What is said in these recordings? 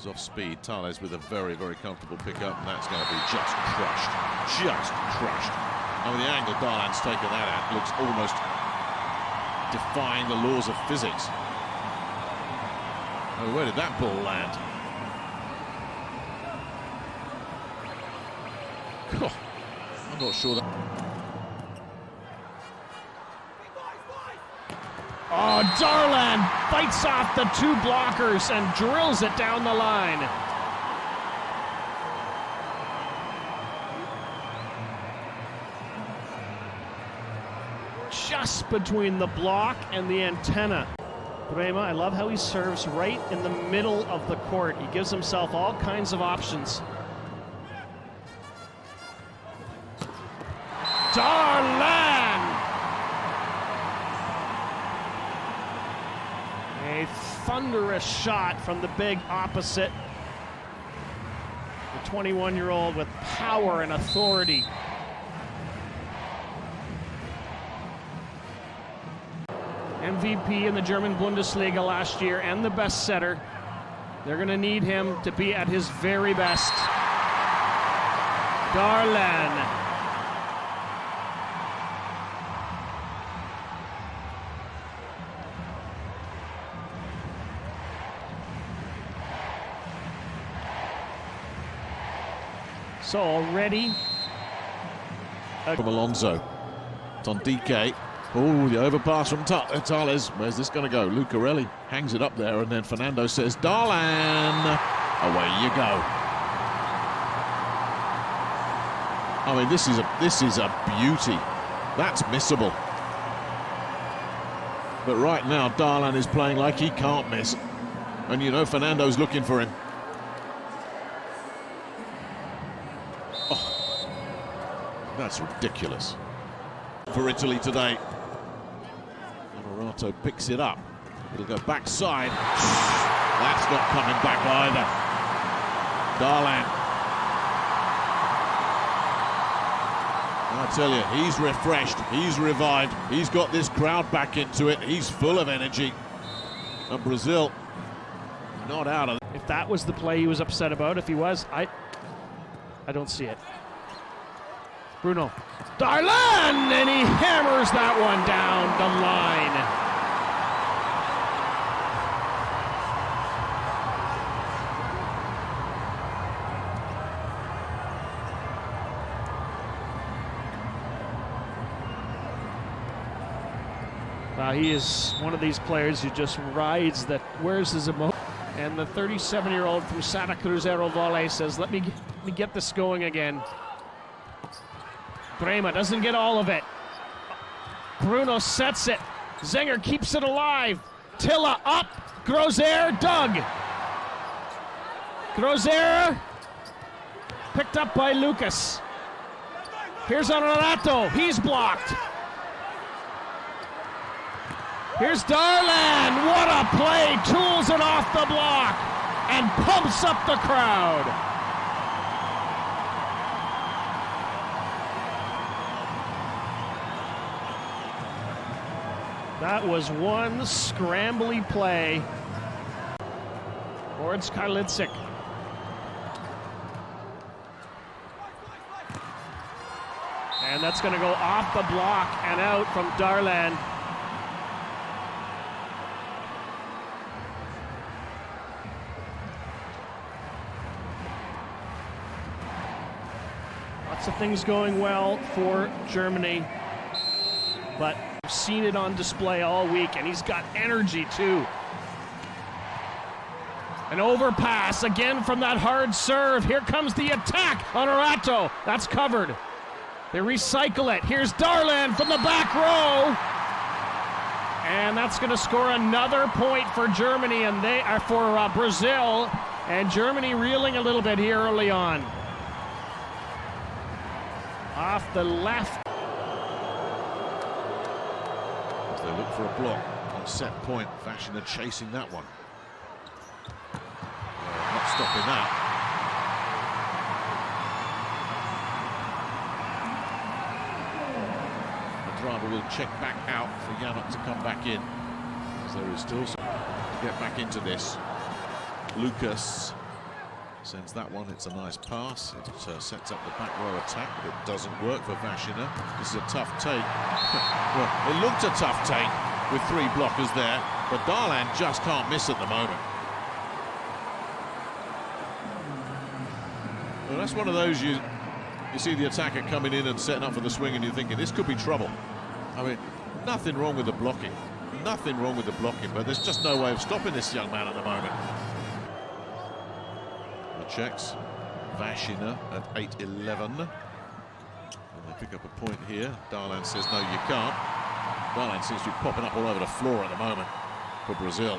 Goes off speed. Tales with a very, very comfortable pickup, and that's going to be just crushed. Just crushed. I mean, the angle Darlan's taken that at looks almost defying the laws of physics. Oh, where did that ball land? Oh, I'm not sure that... Oh, Darlan fights off the two blockers and drills it down the line. Just between the block and the antenna. Brema, I love how he serves right in the middle of the court. He gives himself all kinds of options. Darlan! A thunderous shot from the big opposite. The 21-year-old with power and authority. MVP in the German Bundesliga last year and the best setter. They're going to need him to be at his very best. Darlan. So already from Alonso. It's on DK. Oh, the overpass from Tales. Where's this going to go? Lucarelli hangs it up there, and then Fernando says, Darlan! Away you go. I mean, this is a beauty. That's missable. But right now, Darlan is playing like he can't miss. And you know Fernando's looking for him. Oh, that's ridiculous. For Italy today. Morato picks it up. It'll go backside. That's not coming back either. Darlan. I tell you, he's refreshed, he's revived, he's got this crowd back into it, he's full of energy. And Brazil, not out of it. If that was the play he was upset about, if he was, I don't see it. Bruno. Darlan! And he hammers that one down the line. He is one of these players who just rides that, wears his emotion. And the 37-year-old from Santa Cruzero Valle says, let me get this going again. Brema doesn't get all of it. Bruno sets it. Zenger keeps it alive. Tilla up. Grozer dug. Grozer picked up by Lucas. Here's Honorato. He's blocked. Here's Darlan. What a play. Tools it off the block and pumps up the crowd. That was one scrambly play towards Karlitzik. And that's going to go off the block and out from Darlan. Lots of things going well for Germany, but we've seen it on display all week, and he's got energy too. An overpass again from that hard serve. Here comes the attack. Honorato, that's covered. They recycle it. Here's Darlan from the back row. And that's going to score another point for Germany, and they are for Brazil. And Germany reeling a little bit here early on. Off the left. As they look for a block on set point, Fashion are chasing that one. Not stopping that. The driver will check back out for Yannick to come back in, as there is still some to get back into this. Lucas Sends that one, it's a nice pass. It sets up the back row attack, but it doesn't work for Vashina. This is a tough take. Well, it looked a tough take with 3 blockers there, but Darlan just can't miss at the moment. Well, that's one of those you see the attacker coming in and setting up for the swing and you're thinking, this could be trouble. I mean, nothing wrong with the blocking. Nothing wrong with the blocking, but there's just no way of stopping this young man at the moment. Checks Vashina at 8-11, and they pick up a point here. Darlan says no, you can't. Darlan seems to be popping up all over the floor at the moment for Brazil.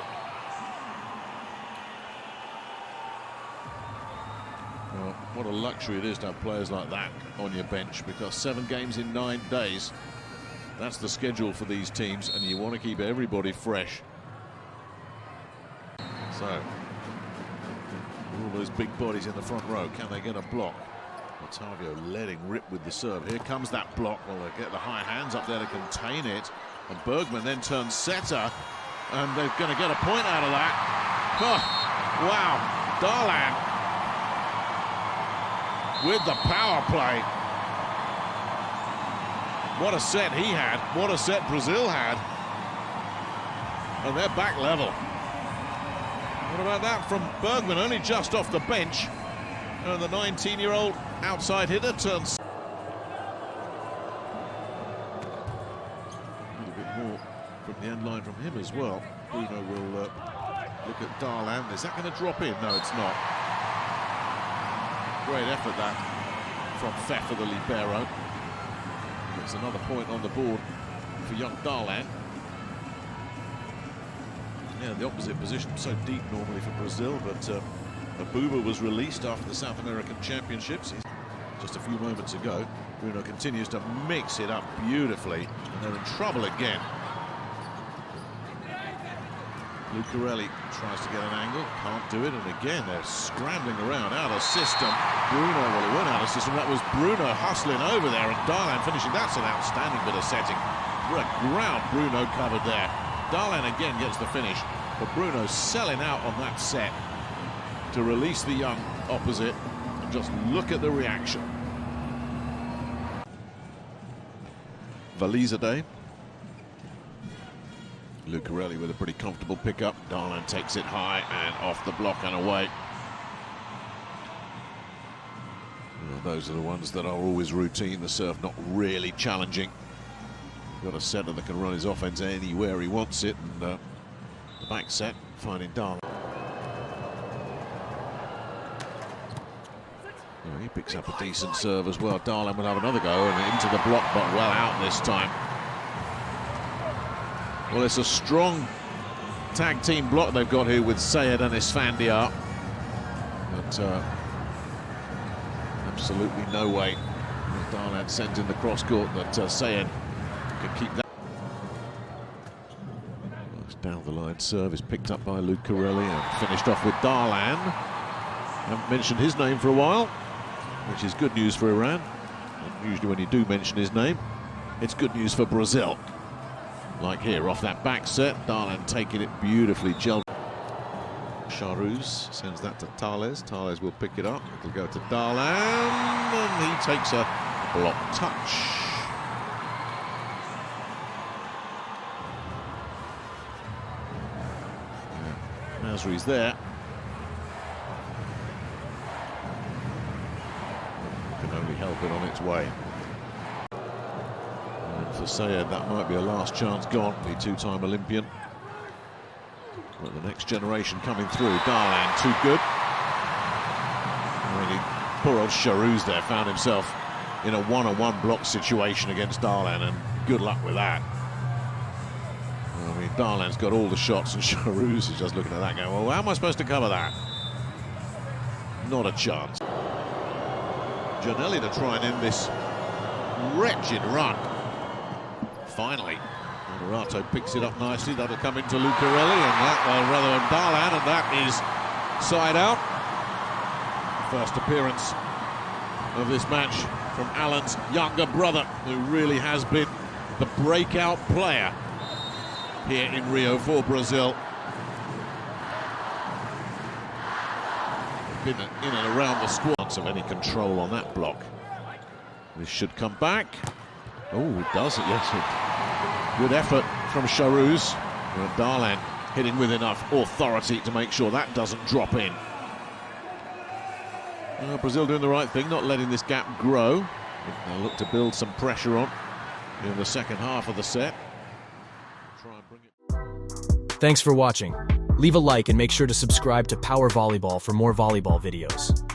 Well, what a luxury it is to have players like that on your bench, because 7 games in 9 days, that's the schedule for these teams, and you want to keep everybody fresh. So all those big bodies in the front row, can they get a block? Ottavio letting rip with the serve. Here comes that block. Well, they get the high hands up there to contain it. And Bergman then turns setter. And they're going to get a point out of that. Oh, wow. Darlan with the power play. What a set he had. What a set Brazil had. And they're back level. What about that from Bergman, only just off the bench, and the 19-year-old outside hitter turns. A little bit more from the end line from him as well. Bruno will look at Darlan. Is that going to drop in? No, it's not. Great effort that from Pfeffer, the libero. Gets another point on the board for young Darlan. Yeah, the opposite position, so deep normally for Brazil, but Abuba was released after the South American Championships just a few moments ago. Bruno continues to mix it up beautifully, and they're in trouble again. Lucarelli tries to get an angle, can't do it, and again they're scrambling around, out of system. Bruno, well, he went out of system, that was Bruno hustling over there, and Darlan finishing. That's an outstanding bit of setting. What a ground Bruno covered there. Darlan again gets the finish, but Bruno selling out on that set to release the young opposite. And just look at the reaction. Valizade. Lucarelli with a pretty comfortable pickup. Darlan takes it high and off the block and away. Well, those are the ones that are always routine. The serve not really challenging. Got a setter that can run his offense anywhere he wants it, and the back set finding Darlan. Oh, he picks up a decent serve as well. Darlan will have another go and into the block, but well out this time. Well, it's a strong tag team block they've got here with Sayed and Isfandiar, but absolutely no way. Darlan sends in the cross court that Sayed can keep that. Down the line serve is picked up by Lucarelli and finished off with Darlan. Haven't mentioned his name for a while, which is good news for Iran. And usually when you do mention his name, it's good news for Brazil. Like here, off that back set, Darlan taking it beautifully. Charuz sends that to Tales. Tales will pick it up. It'll go to Darlan, and he takes a block touch. Nasri's there. Can only help it on its way. And for Sayed, that might be a last chance gone. The 2-time Olympian. But the next generation coming through. Darlan, too good. Really, poor old Charuz there found himself in a one-on-one block situation against Darlan, and good luck with that. I mean, Darlan's got all the shots, and Charuz is just looking at that going, well, how am I supposed to cover that? Not a chance. Giannelli to try and end this wretched run. Finally, Honorato picks it up nicely. That'll come into Lucarelli, and that, rather than Darlan, and that is side out. First appearance of this match from Alan's younger brother, who really has been the breakout player here in Rio for Brazil. been in and around the squads of any control on that block. This should come back. Oh, it does it, yes. Good effort from Charouz. Darlan hitting with enough authority to make sure that doesn't drop in. Brazil doing the right thing, not letting this gap grow. They'll look to build some pressure on in the second half of the set. Try and bring it. Thanks for watching. Leave a like and make sure to subscribe to Power Volleyball for more volleyball videos.